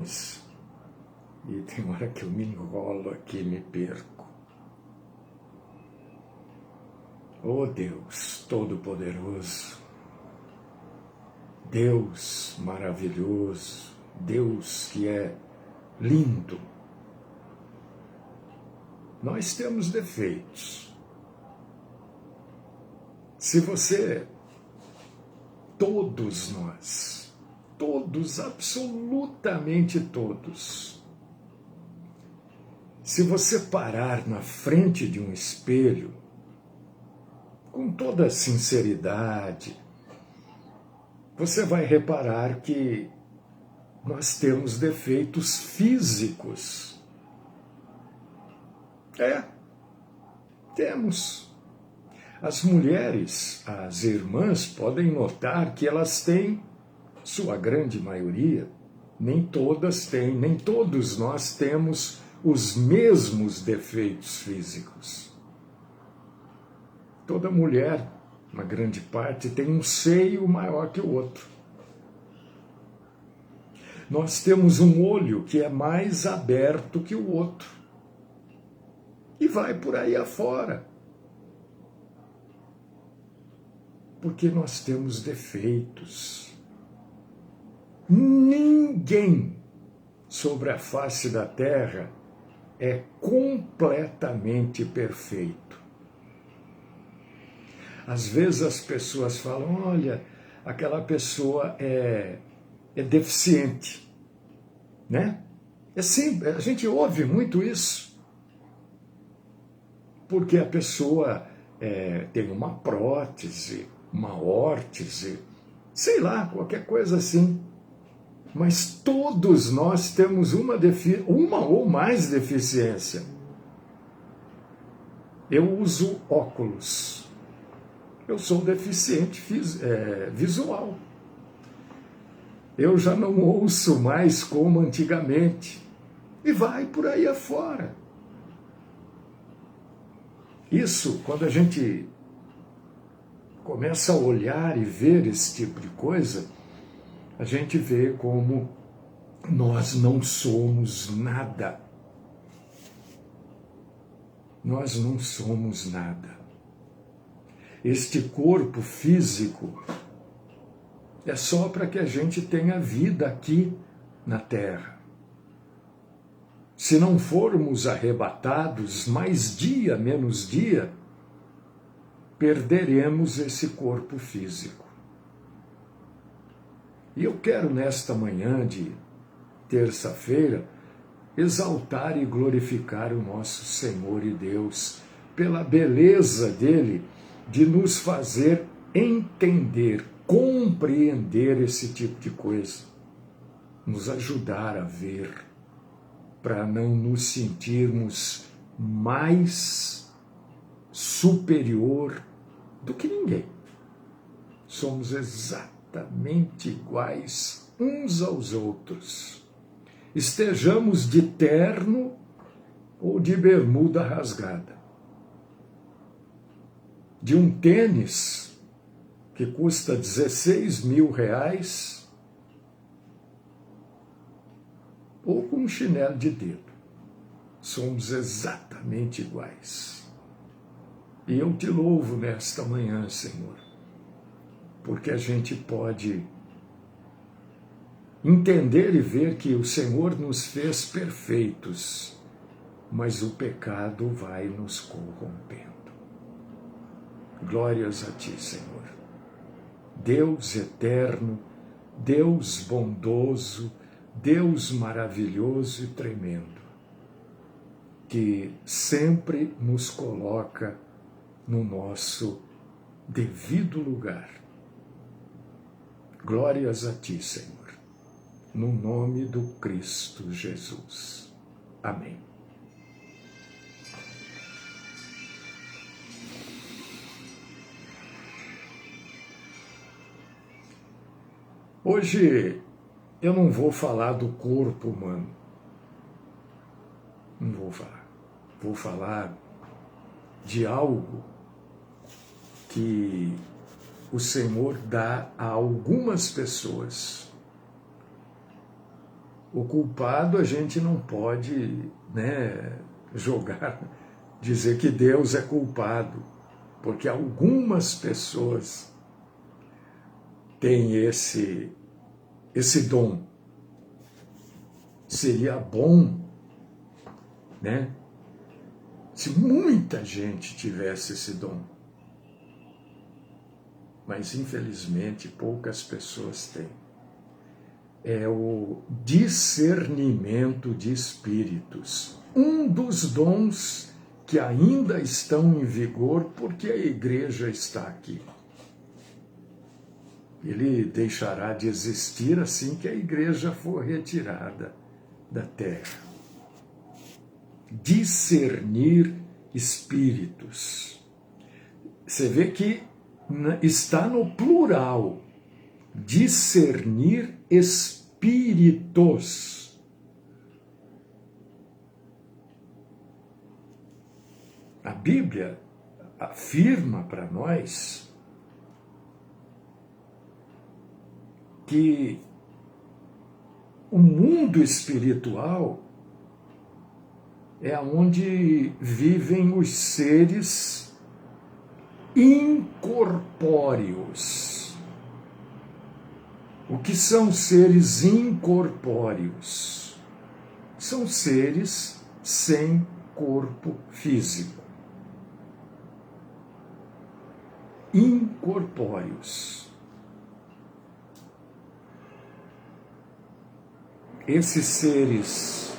E tem hora que eu me enrolo aqui e me perco. Oh Deus Todo-Poderoso, Deus maravilhoso, Deus que é lindo. Nós temos defeitos. Se você, todos nós, todos, absolutamente todos, se você parar na frente de um espelho, com toda a sinceridade, você vai reparar que nós temos defeitos físicos. Temos. As mulheres, as irmãs, podem notar que elas têm, sua grande maioria, nem todas têm, nem todos nós temos os mesmos defeitos físicos. Toda mulher, uma grande parte, tem um seio maior que o outro. Nós temos um olho que é mais aberto que o outro. E vai por aí afora. Porque nós temos defeitos. Ninguém sobre a face da terra é completamente perfeito. Às vezes as pessoas falam, olha, aquela pessoa é deficiente, né? É simples, a gente ouve muito isso. Porque a pessoa tem uma prótese, uma órtese, sei lá, qualquer coisa assim. Mas todos nós temos uma ou mais deficiência. Eu uso óculos. Eu sou deficiente visual. Eu já não ouço mais como antigamente. E vai por aí afora. Isso, quando a gente começa a olhar e ver esse tipo de coisa, a gente vê como nós não somos nada. Nós não somos nada. Este corpo físico é só para que a gente tenha vida aqui na Terra. Se não formos arrebatados, mais dia, menos dia, perderemos esse corpo físico. E eu quero, nesta manhã de terça-feira, exaltar e glorificar o nosso Senhor e Deus pela beleza dele de nos fazer entender, compreender esse tipo de coisa, nos ajudar a ver, para não nos sentirmos mais superior do que ninguém. Somos exatamente iguais uns aos outros. Estejamos de terno ou de bermuda rasgada. De um tênis que custa R$16.000 ou com um chinelo de dedo. Somos exatamente iguais. E eu te louvo nesta manhã, Senhor, porque a gente pode entender e ver que o Senhor nos fez perfeitos, mas o pecado vai nos corrompendo. Glórias a ti, Senhor. Deus eterno, Deus bondoso, Deus maravilhoso e tremendo, que sempre nos coloca no nosso devido lugar. Glórias a ti, Senhor, no nome do Cristo Jesus. Amém. Hoje eu não vou falar do corpo humano. Não vou falar. Vou falar de algo que o Senhor dá a algumas pessoas. o culpado a gente não pode, né, jogar, dizer que Deus é culpado, porque algumas pessoas têm esse dom. Seria bom, né, se muita gente tivesse esse dom. Mas, infelizmente, poucas pessoas têm. É o discernimento de espíritos. Um dos dons que ainda estão em vigor porque a igreja está aqui. Ele deixará de existir assim que a igreja for retirada da terra. Discernir espíritos. Você vê que está no plural. Discernir espíritos. A Bíblia afirma para nós que o mundo espiritual é onde vivem os seres incorpóreos. O que são seres incorpóreos? São seres sem corpo físico. Incorpóreos. Esses seres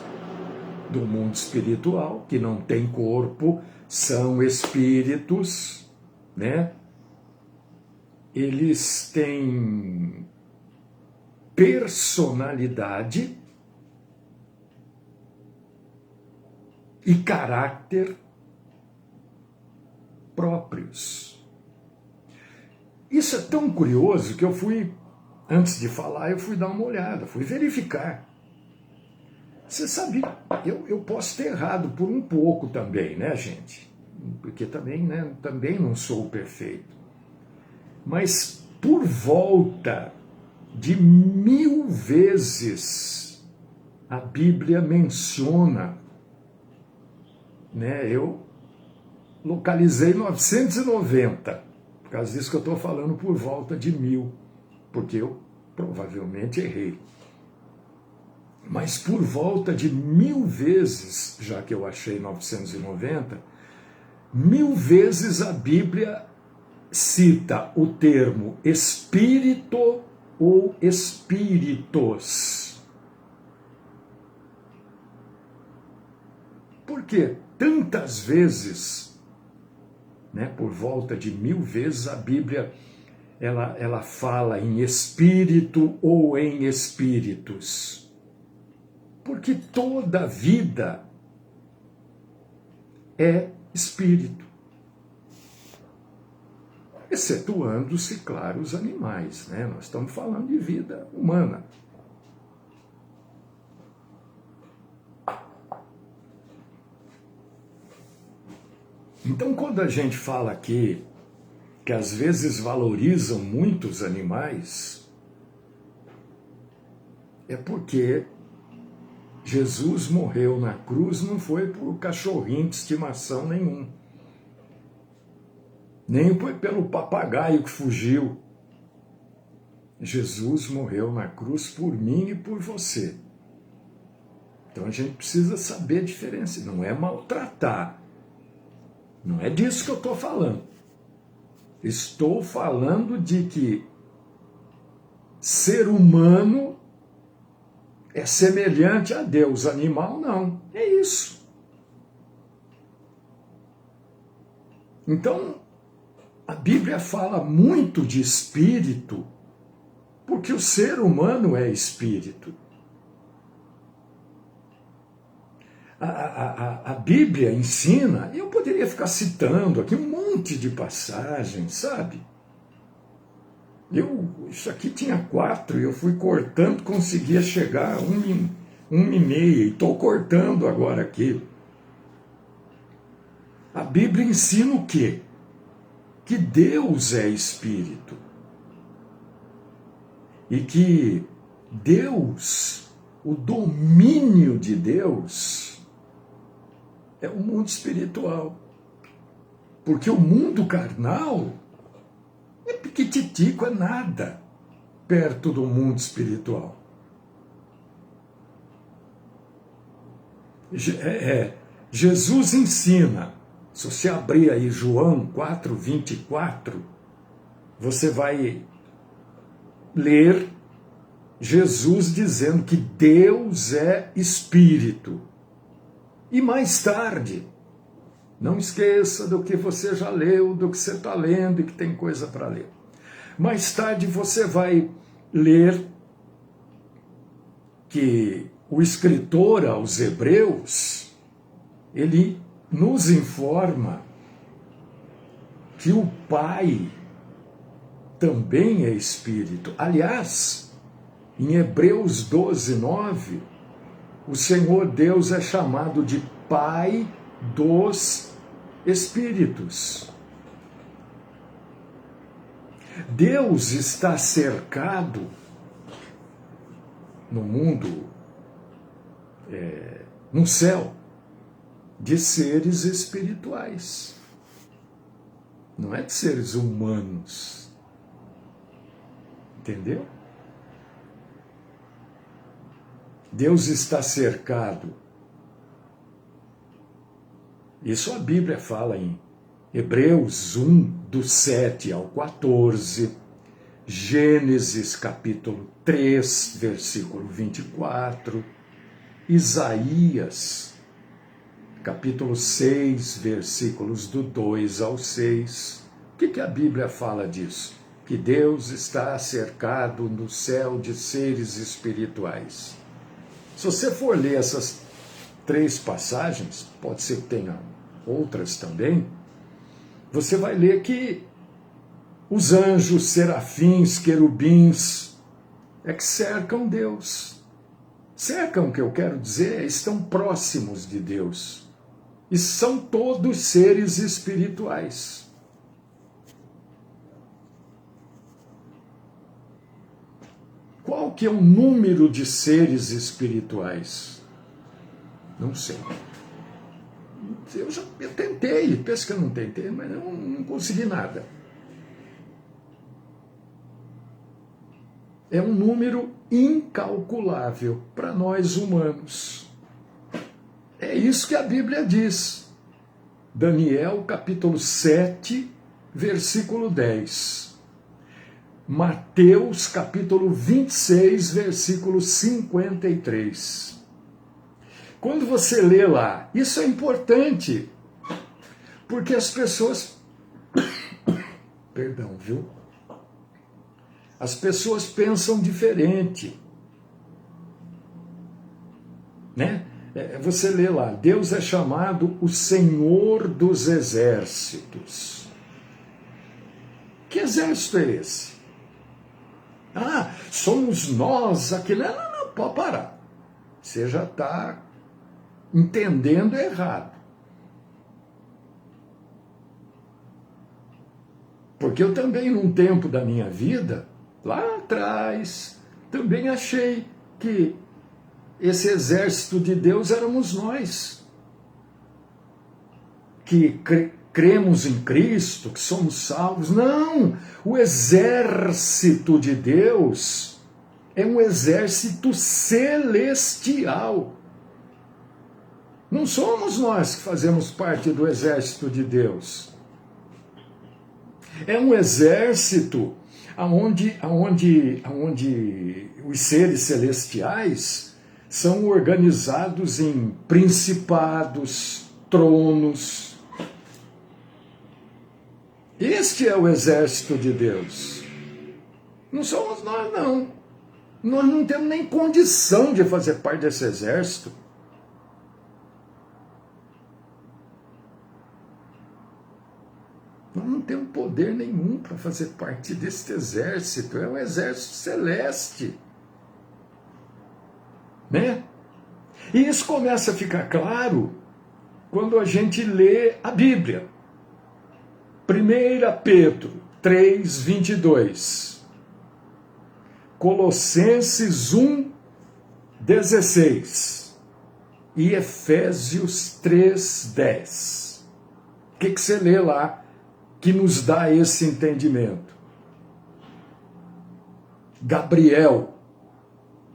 do mundo espiritual, que não têm corpo, são espíritos, né? Eles têm personalidade e caráter próprios. Isso é tão curioso que antes de falar, eu fui dar uma olhada, fui verificar. Você sabe, eu posso ter errado por um pouco também, né, gente? Porque também, né, também não sou perfeito. Mas por volta de 1000 vezes a Bíblia menciona, né, eu localizei 990, por causa disso que eu estou falando por volta de 1000, porque eu provavelmente errei. Mas por volta de 1000 vezes, já que eu achei 990, 1000 vezes a Bíblia cita o termo espírito ou espíritos. Por que tantas vezes, né, por volta de 1000 vezes a Bíblia ela fala em espírito ou em espíritos? Porque toda vida é espírito. Excetuando-se, claro, os animais, né? Nós estamos falando de vida humana. Então, quando a gente fala aqui que às vezes valorizam muito os animais, é porque Jesus morreu na cruz não foi por cachorrinho de estimação nenhum. Nem foi pelo papagaio que fugiu. Jesus morreu na cruz por mim e por você. Então a gente precisa saber a diferença. Não é maltratar. Não é disso que eu estou falando. Estou falando de que ser humano é semelhante a Deus, animal não. É isso. Então, a Bíblia fala muito de espírito, porque o ser humano é espírito. A Bíblia ensina, e eu poderia ficar citando aqui um monte de passagens, sabe? Isso aqui tinha 4, eu fui cortando, conseguia chegar a 1,5, e estou cortando agora aqui. A Bíblia ensina o quê? Que Deus é espírito. E que Deus o domínio de Deus é o mundo espiritual. Porque o mundo carnal é piquititico, é nada perto do mundo espiritual. Jesus ensina, se você abrir aí João 4:24, você vai ler Jesus dizendo que Deus é Espírito. E mais tarde, não esqueça do que você já leu, do que você está lendo e que tem coisa para ler. Mais tarde você vai ler que o escritor aos Hebreus, ele nos informa que o Pai também é Espírito. Aliás, em Hebreus 12:9, o Senhor Deus é chamado de Pai dos Espíritos. Deus está cercado no mundo, no céu, de seres espirituais. Não é de seres humanos. Entendeu? Deus está cercado. Isso a Bíblia fala em Hebreus 1, do 7 ao 14, Gênesis capítulo 3, versículo 24, Isaías capítulo 6, versículos do 2 ao 6. O que a Bíblia fala disso? Que Deus está cercado no céu de seres espirituais. Se você for ler essas 3 passagens, pode ser que tenha outras também, você vai ler que os anjos, serafins, querubins, é que cercam Deus. Cercam, o que eu quero dizer, estão próximos de Deus. E são todos seres espirituais. Qual que é o número de seres espirituais? Não sei. Eu tentei, penso que eu não tentei, mas eu não consegui nada. É um número incalculável para nós humanos. É isso que a Bíblia diz. Daniel, capítulo 7, versículo 10. Mateus, capítulo 26, versículo 53. Quando você lê lá, isso é importante, porque as pessoas, perdão, viu? As pessoas pensam diferente, né? Você lê lá, Deus é chamado o Senhor dos Exércitos. Que exército é esse? Ah, somos nós aquele. Não, pode parar. Você já está entendendo errado. Porque eu também, num tempo da minha vida, lá atrás, também achei que esse exército de Deus éramos nós. Que cremos em Cristo, que somos salvos. Não! O exército de Deus é um exército celestial. Não somos nós que fazemos parte do exército de Deus. É um exército onde os seres celestiais são organizados em principados, tronos. Este é o exército de Deus. Não somos nós, não. Nós não temos nem condição de fazer parte desse exército. Nós não temos poder nenhum para fazer parte deste exército. É um exército celeste. Né? E isso começa a ficar claro quando a gente lê a Bíblia. 1 Pedro 3, 22. Colossenses 1, 16 e Efésios 3:10. O que você lê lá que nos dá esse entendimento? Gabriel,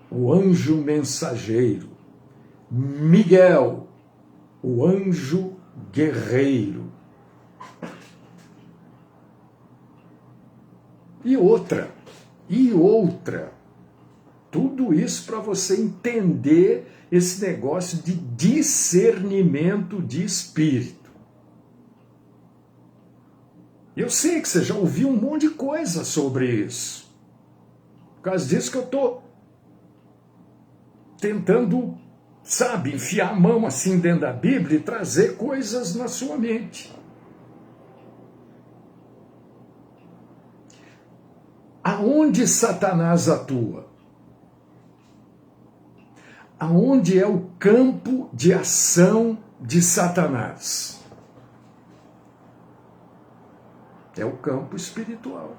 o anjo mensageiro. Miguel, o anjo guerreiro. E outra. Tudo isso para você entender esse negócio de discernimento de espírito. Eu sei que você já ouviu um monte de coisa sobre isso. Por causa disso que eu estou tentando, enfiar a mão assim dentro da Bíblia e trazer coisas na sua mente. Aonde Satanás atua? Aonde é o campo de ação de Satanás? É o campo espiritual,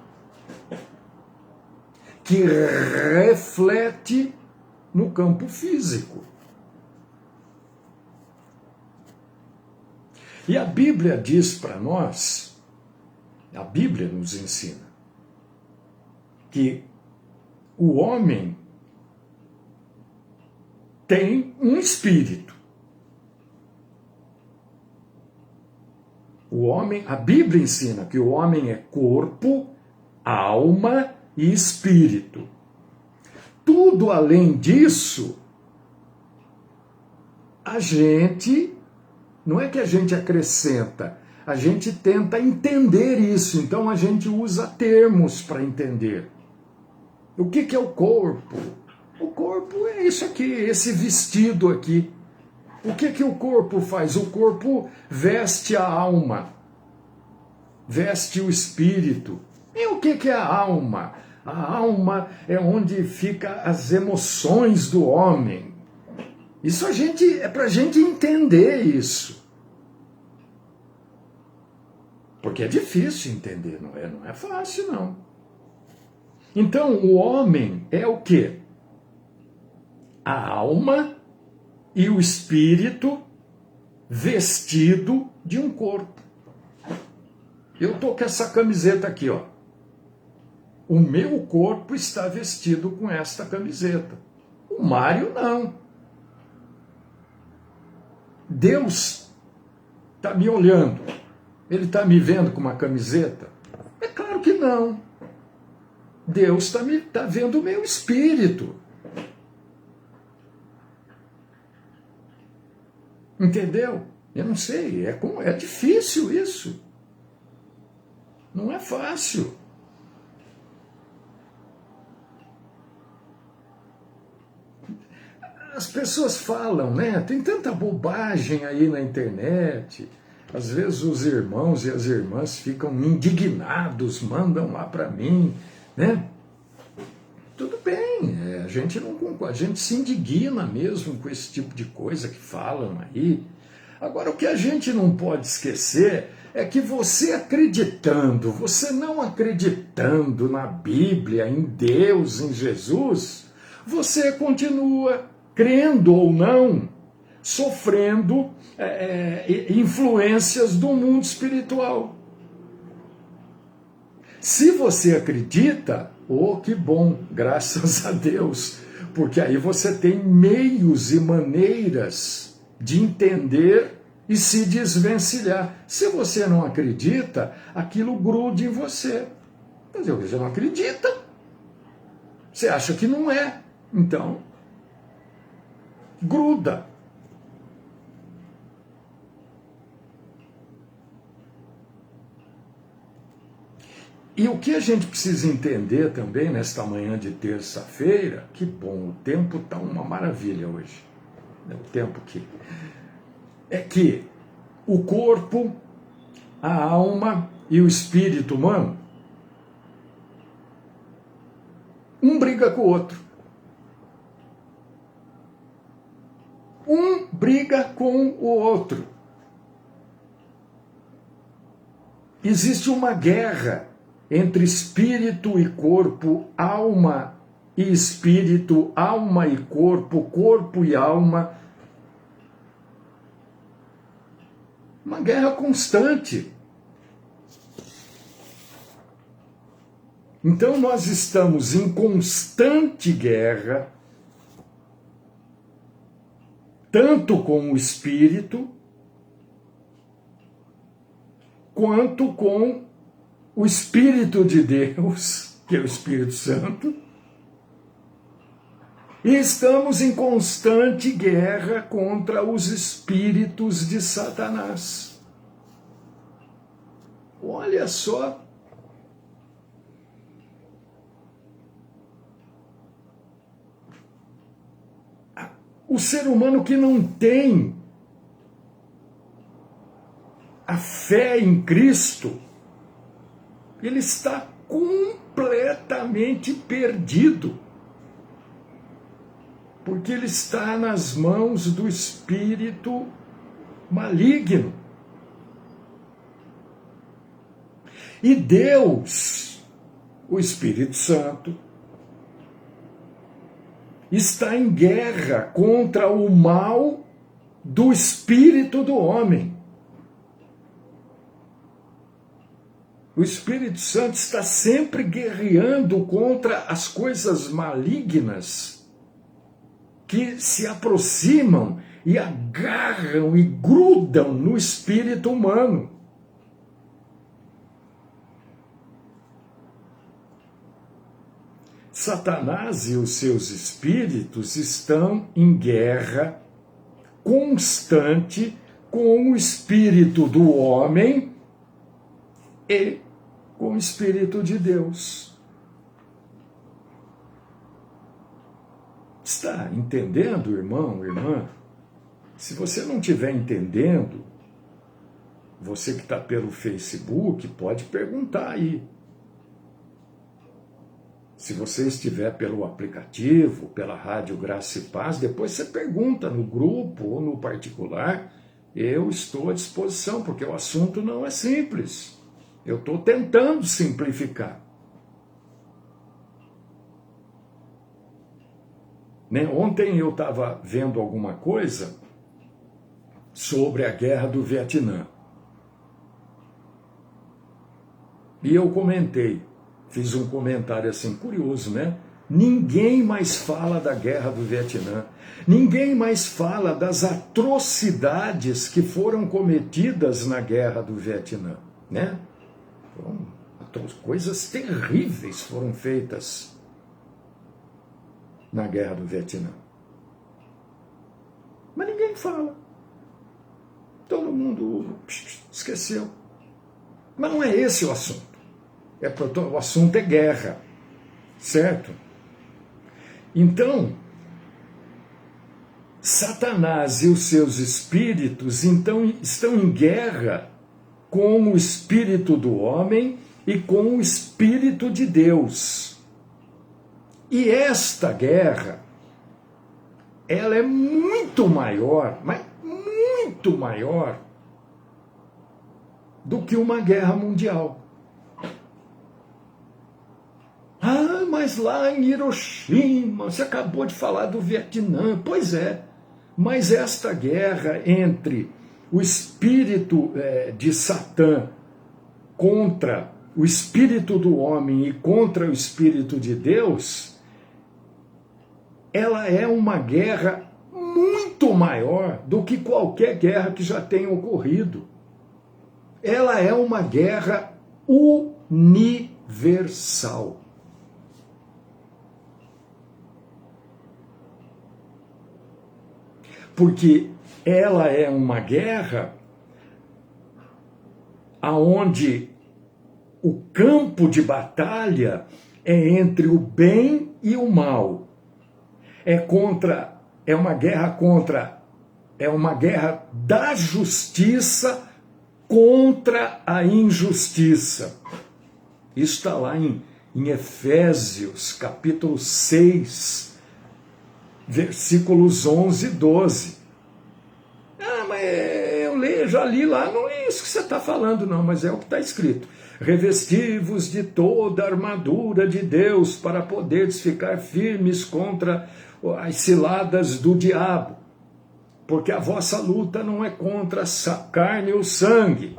que reflete no campo físico. E a Bíblia diz para nós, a Bíblia nos ensina, que o homem tem um espírito. A Bíblia ensina que o homem é corpo, alma e espírito. Tudo além disso, não é que a gente acrescenta, a gente tenta entender isso, então a gente usa termos para entender. O que é o corpo? O corpo é isso aqui, esse vestido aqui. O que o corpo faz? O corpo veste a alma, veste o espírito. E o que é a alma? A alma é onde ficam as emoções do homem. Isso é para a gente entender isso. Porque é difícil entender, não é fácil, não. Então, o homem é o quê? A alma e o espírito vestido de um corpo. Eu estou com essa camiseta aqui, ó. O meu corpo está vestido com esta camiseta. O Mário não. Deus está me olhando. Ele está me vendo com uma camiseta? É claro que não. Deus está vendo o meu espírito. Entendeu? Eu não sei, é difícil isso. Não é fácil. As pessoas falam, né? Tem tanta bobagem aí na internet. Às vezes os irmãos e as irmãs ficam indignados, mandam lá para mim, né? Tudo bem, a gente não concorda, a gente se indigna mesmo com esse tipo de coisa que falam aí. Agora, o que a gente não pode esquecer é que você acreditando, você não acreditando na Bíblia, em Deus, em Jesus, você continua, crendo ou não, sofrendo influências do mundo espiritual. Se você acredita, que bom, graças a Deus, porque aí você tem meios e maneiras de entender e se desvencilhar. Se você não acredita, aquilo grude em você. Mas você não acredita. Você acha que não é. Então, gruda. E o que a gente precisa entender também nesta manhã de terça-feira, que bom, o tempo está uma maravilha hoje. O tempo é que o corpo, a alma e o espírito humano, um briga com o outro. Um briga com o outro. Existe uma guerra entre espírito e corpo, alma e espírito, alma e corpo, corpo e alma. Uma guerra constante. Então nós estamos em constante guerra, tanto com o espírito, quanto com o Espírito de Deus, que é o Espírito Santo, e estamos em constante guerra contra os espíritos de Satanás. Olha só. O ser humano que não tem a fé em Cristo, ele está completamente perdido, porque ele está nas mãos do espírito maligno. E Deus, o Espírito Santo, está em guerra contra o mal do espírito do homem. O Espírito Santo está sempre guerreando contra as coisas malignas que se aproximam e agarram e grudam no espírito humano. Satanás e os seus espíritos estão em guerra constante com o espírito do homem e com o Espírito de Deus. Está entendendo, irmão, irmã? Se você não estiver entendendo, você que está pelo Facebook, pode perguntar aí. Se você estiver pelo aplicativo, pela Rádio Graça e Paz, depois você pergunta no grupo ou no particular. Eu estou à disposição, porque o assunto não é simples. Eu estou tentando simplificar. Ontem eu estava vendo alguma coisa sobre a guerra do Vietnã. E eu comentei, fiz um comentário assim curioso, né? Ninguém mais fala da guerra do Vietnã. Ninguém mais fala das atrocidades que foram cometidas na guerra do Vietnã, né? Coisas terríveis foram feitas na guerra do Vietnã. Mas ninguém fala. Todo mundo esqueceu. Mas não é esse o assunto. O assunto é guerra, certo? Então, Satanás e os seus espíritos estão em guerra com o espírito do homem e com o Espírito de Deus. E esta guerra, ela é muito maior, mas muito maior do que uma guerra mundial. Ah, mas lá em Hiroshima, você acabou de falar do Vietnã. Pois é, mas esta guerra entre o espírito de Satã contra o espírito do homem e contra o espírito de Deus, ela é uma guerra muito maior do que qualquer guerra que já tenha ocorrido. Ela é uma guerra universal. Porque ela é uma guerra aonde o campo de batalha é entre o bem e o mal. É uma guerra da justiça contra a injustiça. Isso está lá em Efésios, capítulo 6, versículos 11 e 12. Ah, mas eu leio porque já li lá, não é isso que você está falando, não, mas é o que está escrito. Revesti-vos de toda a armadura de Deus para poderes ficar firmes contra as ciladas do diabo. Porque a vossa luta não é contra a carne ou sangue,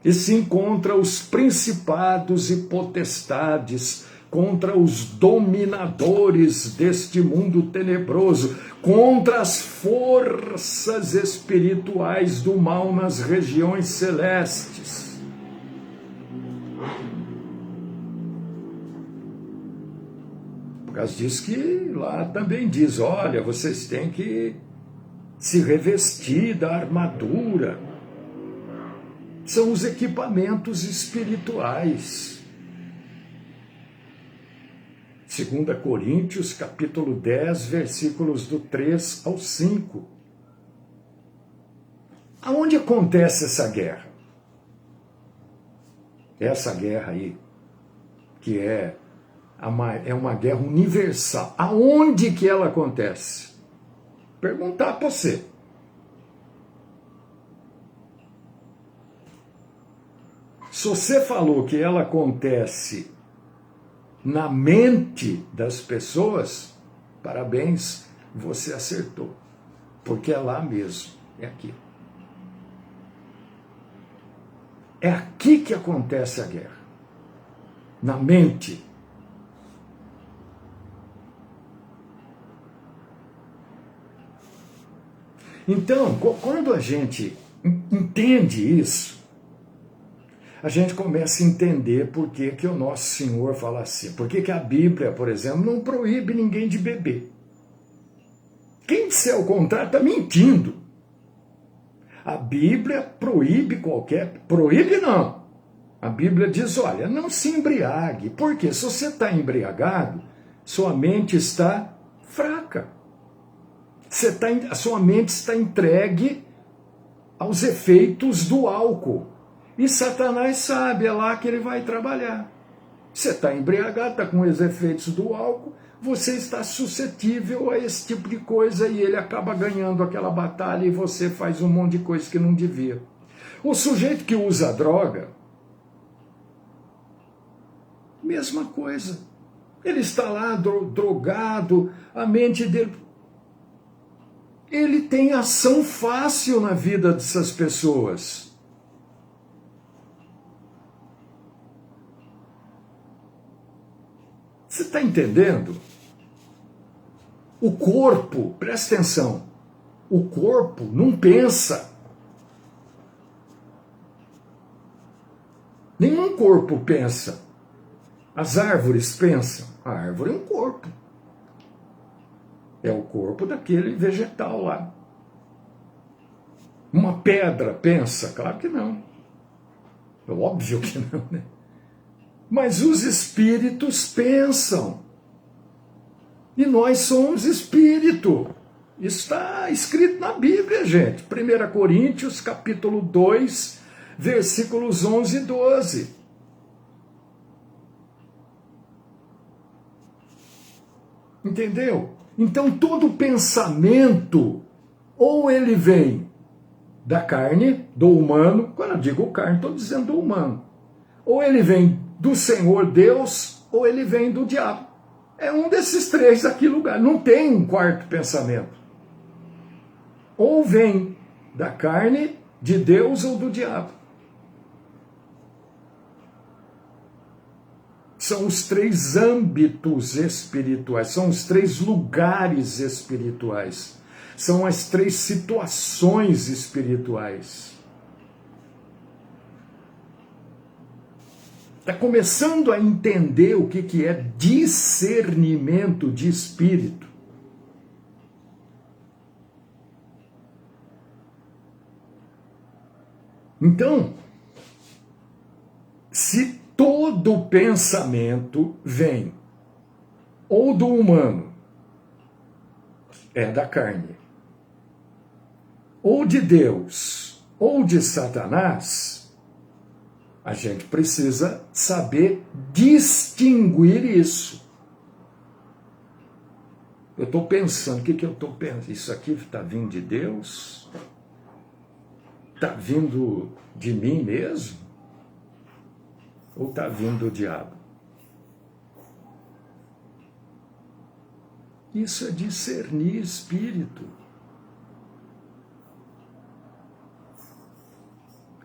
e sim contra os principados e potestades, contra os dominadores deste mundo tenebroso, contra as forças espirituais do mal nas regiões celestes. Por causa disso que lá também diz, olha, vocês têm que se revestir da armadura. São os equipamentos espirituais. 2 Coríntios, capítulo 10, versículos do 3 ao 5. Aonde acontece essa guerra? Essa guerra aí, que é uma guerra universal. Aonde que ela acontece? Perguntar para você. Se você falou que ela acontece na mente das pessoas, parabéns, você acertou. Porque é lá mesmo, é aqui. É aqui que acontece a guerra. Na mente. Então, quando a gente entende isso, a gente começa a entender por que que o nosso Senhor fala assim. Por que que a Bíblia, por exemplo, não proíbe ninguém de beber. Quem disser o contrário está mentindo. A Bíblia proíbe Proíbe não. A Bíblia diz, olha, não se embriague. Por quê? Se você está embriagado, sua mente está fraca. A sua mente está entregue aos efeitos do álcool. E Satanás sabe, é lá que ele vai trabalhar. Você está embriagado, está com os efeitos do álcool, você está suscetível a esse tipo de coisa e ele acaba ganhando aquela batalha e você faz um monte de coisa que não devia. O sujeito que usa droga, mesma coisa. Ele está lá drogado, a mente dele... Ele tem ação fácil na vida dessas pessoas. Você está entendendo? O corpo, presta atenção, o corpo não pensa. Nenhum corpo pensa. As árvores pensam. A árvore é um corpo. É o corpo daquele vegetal lá. Uma pedra pensa? Claro que não. É óbvio que não, né? Mas os espíritos pensam. E nós somos espírito. Isso está escrito na Bíblia, gente. 1 Coríntios, capítulo 2, versículos 11 e 12. Entendeu? Então todo pensamento, ou ele vem da carne, do humano, quando eu digo carne, estou dizendo do humano, ou ele vem do Senhor Deus, ou ele vem do diabo. É um desses três aqui lugar, não tem um quarto pensamento. Ou vem da carne, de Deus ou do diabo. São os três âmbitos espirituais, são os três lugares espirituais, são as três situações espirituais. Está começando a entender o que é discernimento de espírito. Então, se todo pensamento vem ou do humano, é da carne, ou de Deus, ou de Satanás, a gente precisa saber distinguir isso. Eu estou pensando, o que eu estou pensando? Isso aqui está vindo de Deus? está vindo de mim mesmo? Ou está vindo do diabo? Isso é discernir espírito.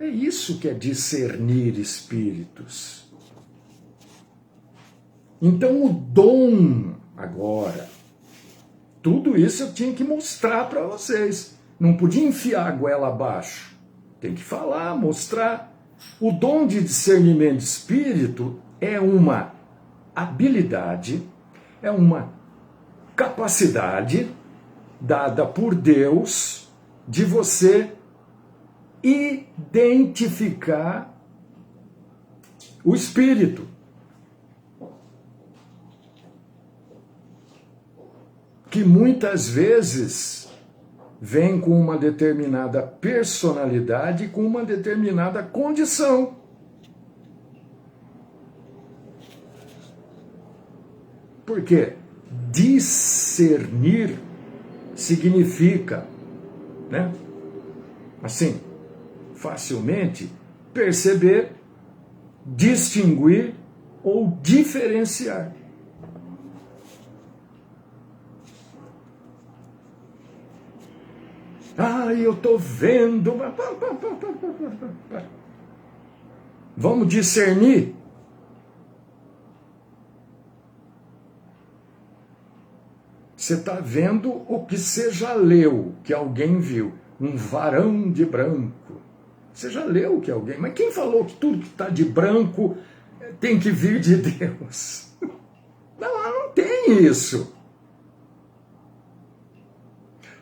É isso que é discernir espíritos. Então o dom agora, tudo isso eu tinha que mostrar para vocês. Não podia enfiar a goela abaixo. Tem que falar, mostrar. O dom de discernimento de espírito é uma habilidade, é uma capacidade dada por Deus de você identificar o espírito. Que muitas vezes vem com uma determinada personalidade, com uma determinada condição. Por quê? Discernir significa, né? Assim, facilmente perceber, distinguir ou diferenciar. Eu estou vendo. Vamos discernir. Você está vendo o que você já leu, que alguém viu. Um varão de branco. Você já leu que alguém... Mas quem falou que tudo que está de branco tem que vir de Deus? Não tem isso.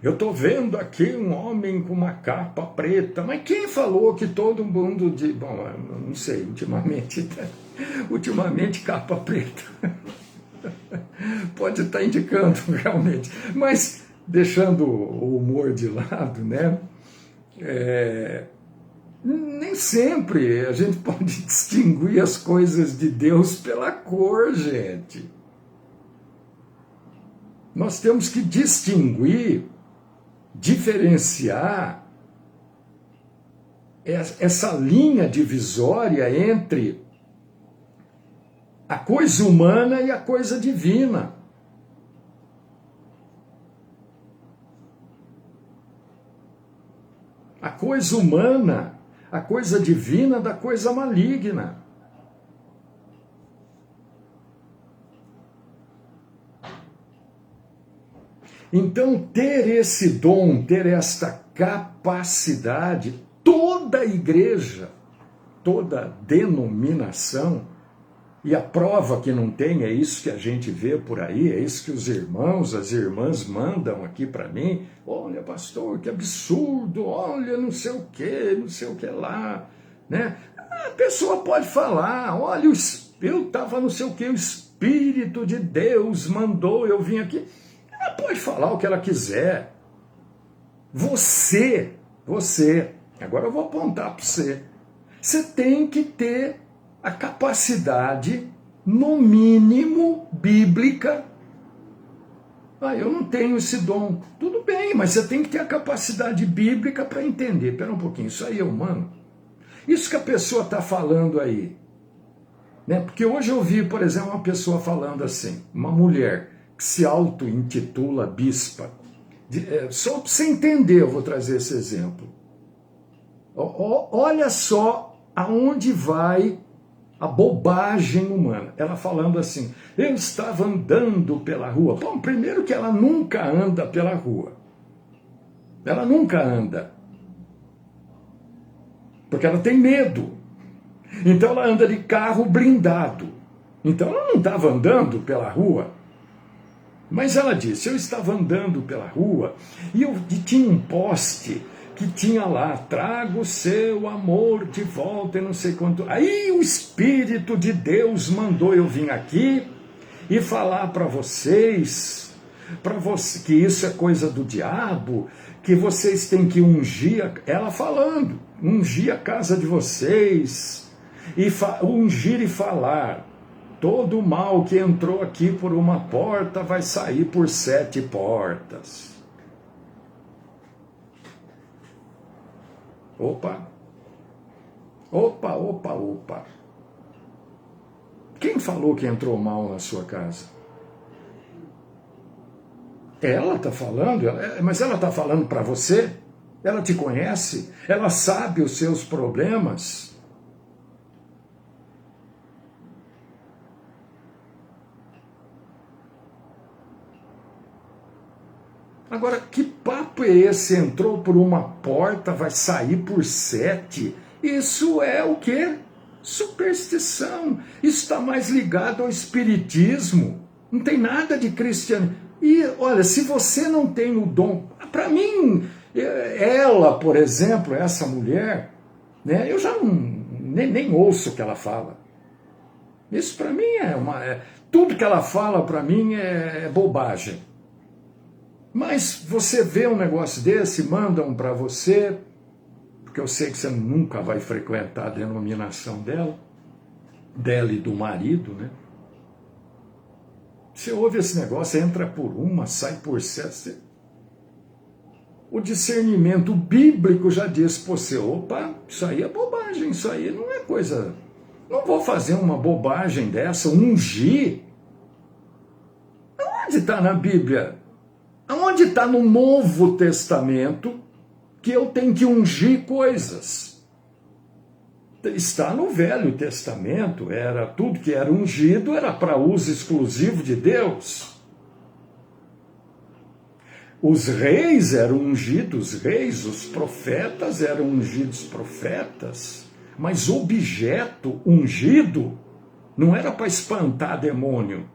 Eu estou vendo aqui um homem com uma capa preta, mas quem falou que todo mundo de... Bom, não sei, ultimamente capa preta. Pode estar indicando realmente, mas deixando o humor de lado, né? Nem sempre a gente pode distinguir as coisas de Deus pela cor, gente. Nós temos que distinguir, diferenciar essa linha divisória entre a coisa humana e a coisa divina. A coisa humana, a coisa divina da coisa maligna. Então, ter esse dom, ter esta capacidade, toda igreja, toda denominação, e a prova que não tem é isso que a gente vê por aí, é isso que os irmãos, as irmãs mandam aqui para mim. Olha, pastor, que absurdo, olha, não sei o que lá. Né? A pessoa pode falar, olha, eu estava não sei o que, o Espírito de Deus mandou, eu vim aqui. Ela pode falar o que ela quiser. Você, agora eu vou apontar para você. Você tem que ter a capacidade, no mínimo, bíblica. Eu não tenho esse dom. Tudo bem, mas você tem que ter a capacidade bíblica para entender. Espera um pouquinho, isso aí é humano? Isso que a pessoa está falando aí. Né? Porque hoje eu vi, por exemplo, uma pessoa falando assim, uma mulher que se auto-intitula bispa. Só para você entender, eu vou trazer esse exemplo. Olha só aonde vai a bobagem humana. Ela falando assim, eu estava andando pela rua. Bom, primeiro que ela nunca anda pela rua. Ela nunca anda. Porque ela tem medo. Então ela anda de carro blindado. Então ela não estava andando pela rua. Mas ela disse, eu estava andando pela rua e tinha um poste que tinha lá, traga o seu amor de volta e não sei quanto. Aí o Espírito de Deus mandou eu vir aqui e falar para vocês, que isso é coisa do diabo, que vocês têm que ungir, ela falando, ungir a casa de vocês, ungir e falar, todo o mal que entrou aqui por uma porta vai sair por 7 portas. Opa, opa, opa, opa. Quem falou que entrou mal na sua casa? Ela está falando, mas ela está falando para você? Ela te conhece? Ela sabe os seus problemas? Agora, que papo é esse? Entrou por uma porta, vai sair por 7? Isso é o quê? Superstição. Isso está mais ligado ao espiritismo. Não tem nada de cristianismo. E, olha, se você não tem o dom... Para mim, ela, por exemplo, essa mulher, né, eu já nem ouço o que ela fala. Isso para mim tudo que ela fala para mim é bobagem. Mas você vê um negócio desse, mandam para você, porque eu sei que você nunca vai frequentar a denominação dela e do marido, né? Você ouve esse negócio, entra por uma, sai por 7. O discernimento bíblico já diz para você, opa, isso aí é bobagem, isso aí não é coisa... Não vou fazer uma bobagem dessa, ungir. Onde está na Bíblia? Onde está no Novo Testamento que eu tenho que ungir coisas? Está no Velho Testamento, era tudo que era ungido era para uso exclusivo de Deus. Os reis eram ungidos reis, os profetas eram ungidos profetas, mas objeto ungido não era para espantar demônio.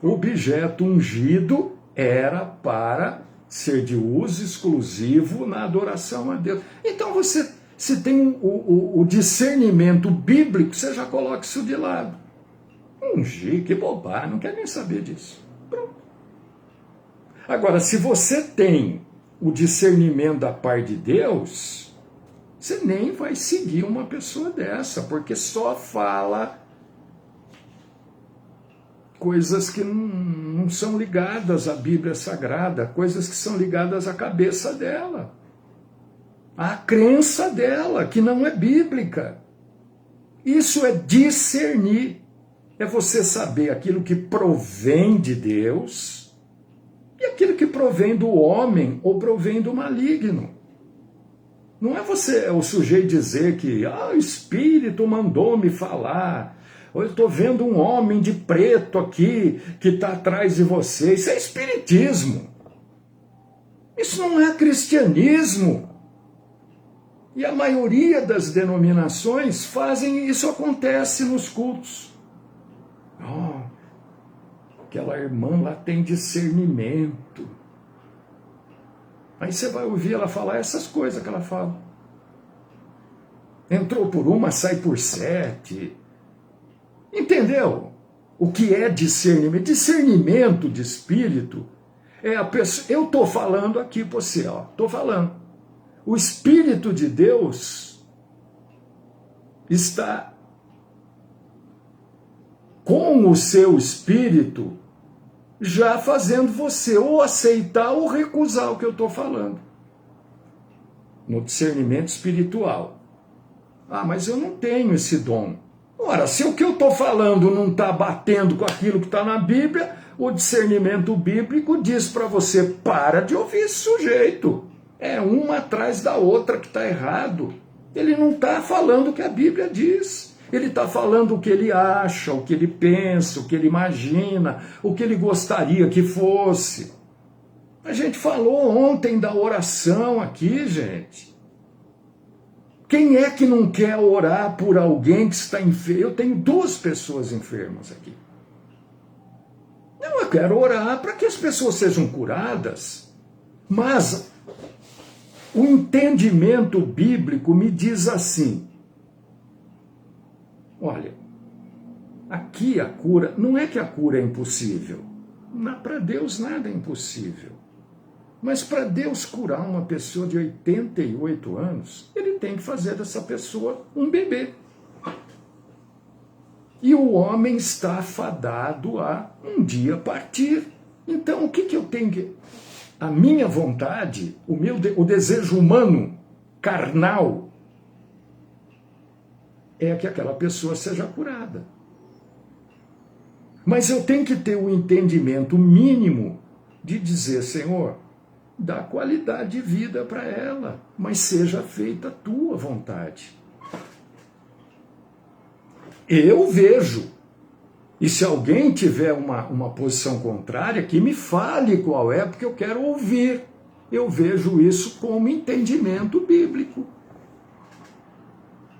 Objeto ungido era para ser de uso exclusivo na adoração a Deus. Então você, se tem o discernimento bíblico, você já coloca isso de lado. Ungir, que bobagem, não quer nem saber disso. Pronto. Agora, se você tem o discernimento da parte de Deus, você nem vai seguir uma pessoa dessa, porque só fala coisas que não são ligadas à Bíblia Sagrada, coisas que são ligadas à cabeça dela, à crença dela, que não é bíblica. Isso é discernir, é você saber aquilo que provém de Deus e aquilo que provém do homem ou provém do maligno. Não é você, o sujeito dizer que o Espírito mandou me falar, eu estou vendo um homem de preto aqui que está atrás de você. Isso é espiritismo. Isso não é cristianismo. E a maioria das denominações fazem isso, acontece nos cultos. Aquela irmã lá tem discernimento. Aí você vai ouvir ela falar essas coisas que ela fala. Entrou por uma, sai por 7. Entendeu? O que é discernimento? Discernimento de espírito é a pessoa... Eu estou falando aqui para você, estou falando. O Espírito de Deus está com o seu espírito já fazendo você ou aceitar ou recusar o que eu estou falando. No discernimento espiritual. Mas eu não tenho esse dom. Ora, se o que eu estou falando não está batendo com aquilo que está na Bíblia, o discernimento bíblico diz para você, para de ouvir esse sujeito. É uma atrás da outra que está errado. Ele não está falando o que a Bíblia diz. Ele está falando o que ele acha, o que ele pensa, o que ele imagina, o que ele gostaria que fosse. A gente falou ontem da oração aqui, gente. Quem é que não quer orar por alguém que está enfermo? Eu tenho 2 pessoas enfermas aqui. Eu quero orar para que as pessoas sejam curadas. Mas o entendimento bíblico me diz assim, olha, aqui a cura, não é que a cura é impossível. Para Deus nada é impossível. Mas para Deus curar uma pessoa de 88 anos, ele tem que fazer dessa pessoa um bebê. E o homem está fadado a um dia partir. Então o que eu tenho que... A minha vontade, o desejo humano, carnal é que aquela pessoa seja curada. Mas eu tenho que ter o entendimento mínimo de dizer, Senhor, dá qualidade de vida para ela, mas seja feita a tua vontade. Eu vejo. E se alguém tiver uma posição contrária, que me fale qual é, porque eu quero ouvir. Eu vejo isso como entendimento bíblico.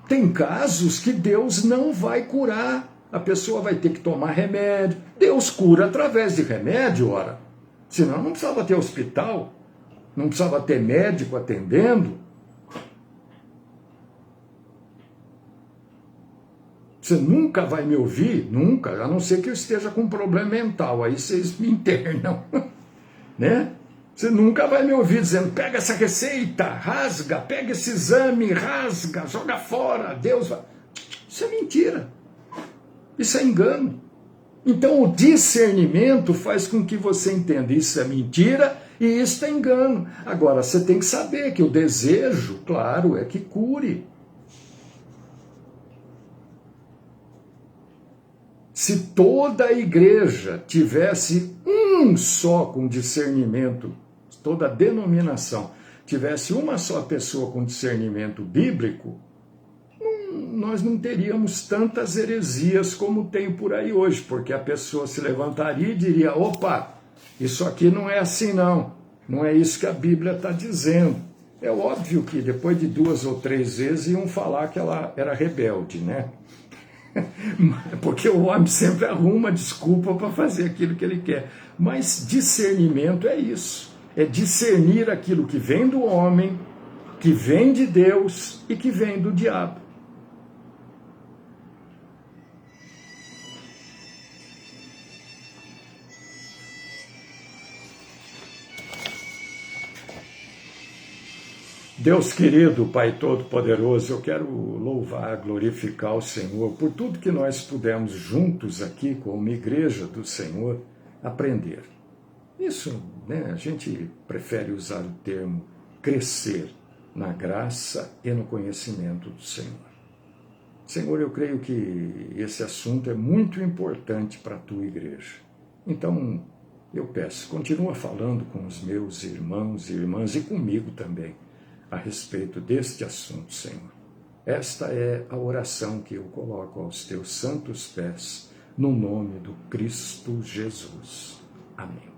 Tem casos que Deus não vai curar. A pessoa vai ter que tomar remédio. Deus cura através de remédio, ora. Senão não precisava ter hospital, não precisava ter médico atendendo. Você nunca vai me ouvir, nunca, a não ser que eu esteja com um problema mental, aí vocês me internam, né? Você nunca vai me ouvir dizendo, pega essa receita, rasga, pega esse exame, rasga, joga fora, Deus vai... Isso é mentira, isso é engano. Então o discernimento faz com que você entenda, isso é mentira e isso é engano. Agora, você tem que saber que o desejo, claro, é que cure. Se toda a igreja tivesse um só com discernimento, toda a denominação tivesse uma só pessoa com discernimento bíblico, nós não teríamos tantas heresias como tem por aí hoje, porque a pessoa se levantaria e diria, opa, isso aqui não é assim não é isso que a Bíblia está dizendo. É óbvio que depois de 2 ou 3 vezes iam falar que ela era rebelde, né? Porque o homem sempre arruma desculpa para fazer aquilo que ele quer. Mas discernimento é isso. É discernir aquilo que vem do homem, que vem de Deus e que vem do diabo. Deus querido, Pai Todo-Poderoso, eu quero louvar, glorificar o Senhor por tudo que nós pudemos juntos aqui, como igreja do Senhor, aprender. Isso, né, a gente prefere usar o termo crescer na graça e no conhecimento do Senhor. Senhor, eu creio que esse assunto é muito importante para a tua igreja. Então, eu peço, continua falando com os meus irmãos e irmãs e comigo também, a respeito deste assunto, Senhor. Esta é a oração que eu coloco aos teus santos pés, no nome do Cristo Jesus. Amém.